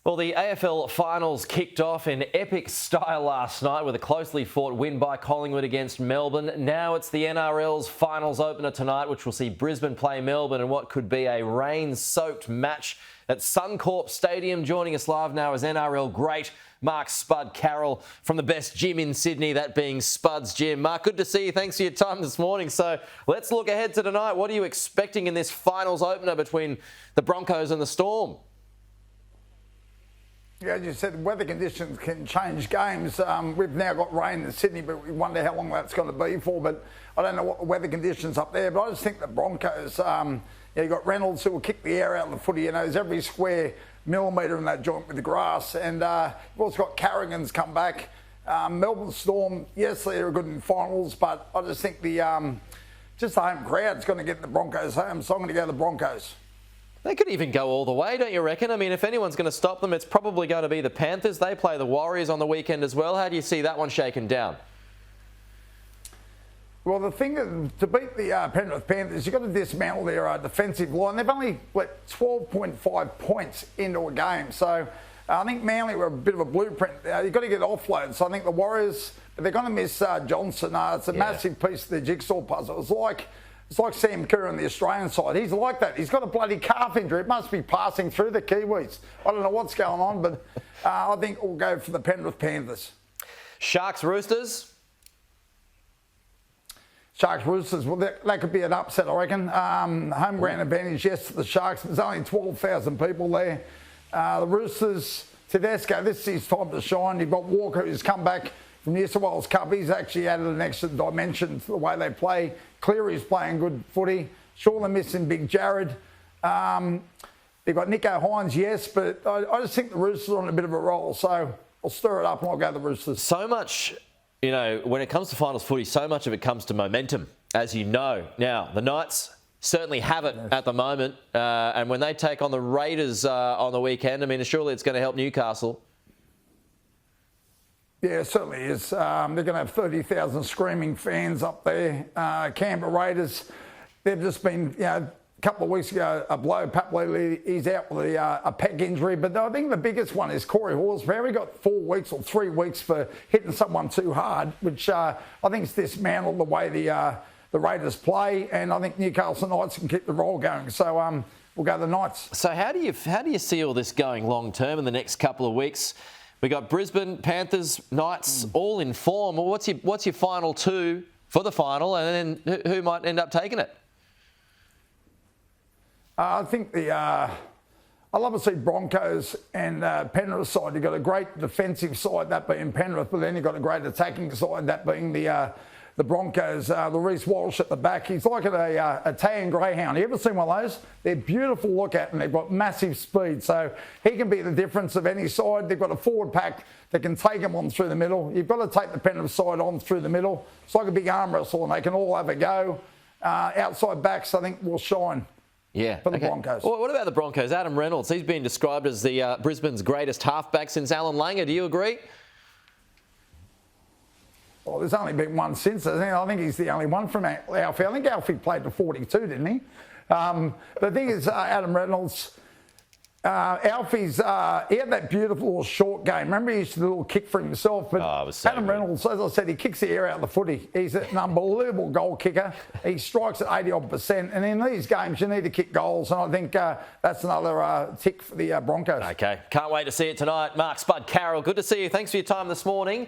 Well, the AFL Finals kicked off in epic style last night with a closely fought win by Collingwood against Melbourne. Now it's the NRL's Finals opener tonight, which will see Brisbane play Melbourne in what could be a rain-soaked match at Suncorp Stadium. Joining us live now is NRL great Mark Spudd Carroll from the best gym in Sydney, that being Spudd's Gym. Mark, good to see you. Thanks for your time this morning. So let's look ahead to tonight. What are you expecting in this Finals opener between the Broncos and the Storm? Yeah, as you said, weather conditions can change games. We've now got rain in Sydney, but we wonder how long that's going to be for. But I don't know what the weather conditions up there. But I just think the Broncos, you've got Reynolds who will kick the air out of the footy. You know, there's every square millimetre in that joint with the grass. And you've also got Carrigan's come back. Melbourne Storm, yes, they're good in finals, but I just think the home crowd's going to get the Broncos home. So I'm going to go the Broncos. They could even go all the way, don't you reckon? I mean, if anyone's going to stop them, it's probably going to be the Panthers. They play the Warriors on the weekend as well. How do you see that one shaken down? Well, the thing is, to beat the Penrith Panthers, you've got to dismantle their defensive line. They've only let 12.5 points into a game. So I think Manly were a bit of a blueprint. You've got to get offload. So I think the Warriors, but they're going to miss Johnson. It's a massive piece of the jigsaw puzzle. It's like Sam Kerr on the Australian side. He's like that. He's got a bloody calf injury. It must be passing through the Kiwis. I don't know what's going on, but I think we'll go for the Penrith Panthers. Sharks Roosters? Sharks Roosters, well, that could be an upset, I reckon. Home ground advantage, yes, to the Sharks. There's only 12,000 people there. The Roosters, Tedesco, this is his time to shine. You've got Walker, who's come back from the New South Wales Cup. He's actually added an extra dimension to the way they play. Cleary's playing good footy. Sure, they're missing Big Jared. They've got Nico Hines, yes, but I just think the Roosters are on a bit of a roll. So I'll stir it up and I'll go the Roosters. So much, you know, when it comes to finals footy, so much of it comes to momentum, as you know. Now, the Knights certainly have it at the moment. And when they take on the Raiders on the weekend, I mean, surely it's going to help Newcastle. Yeah, it certainly is. They're going to have 30,000 screaming fans up there. Canberra Raiders, they've just been, a couple of weeks ago, a blow. Pat Lee, he's out with a pec injury. But I think the biggest one is Corey Horsburgh. He got 4 weeks or 3 weeks for hitting someone too hard, which I think is dismantled the way the Raiders play. And I think Newcastle Knights can keep the roll going. So we'll go the Knights. So how do you see all this going long term in the next couple of weeks? We got Brisbane, Panthers, Knights, all in form. Well, what's your final two for the final, and then who might end up taking it? I think I love to see Broncos and Penrith side. You've got a great defensive side, that being Penrith, but then you've got a great attacking side, that being the Broncos. Reece Walsh at the back. He's like a tan greyhound. You ever seen one of those? They're beautiful to look at and they've got massive speed. So he can be the difference of any side. They've got a forward pack that can take them on through the middle. You've got to take the Penrith side on through the middle. It's like a big arm wrestle and they can all have a go. Outside backs, I think, will shine. Yeah, for the Broncos. Well, what about the Broncos? Adam Reynolds, he's been described as the Brisbane's greatest halfback since Alan Langer. Do you agree? Well, there's only been one since. I think he's the only one from Alfie. I think Alfie played to 42, didn't he? But the thing is, Adam Reynolds, Alfie's, he had that beautiful little short game. Remember, he used to do a little kick for himself. But Adam Reynolds, as I said, he kicks the air out of the footy. He's an unbelievable goal kicker. He strikes at 80-odd%. And in these games, you need to kick goals. And I think that's another tick for the Broncos. Okay, can't wait to see it tonight. Mark Spudd Carroll, good to see you. Thanks for your time this morning.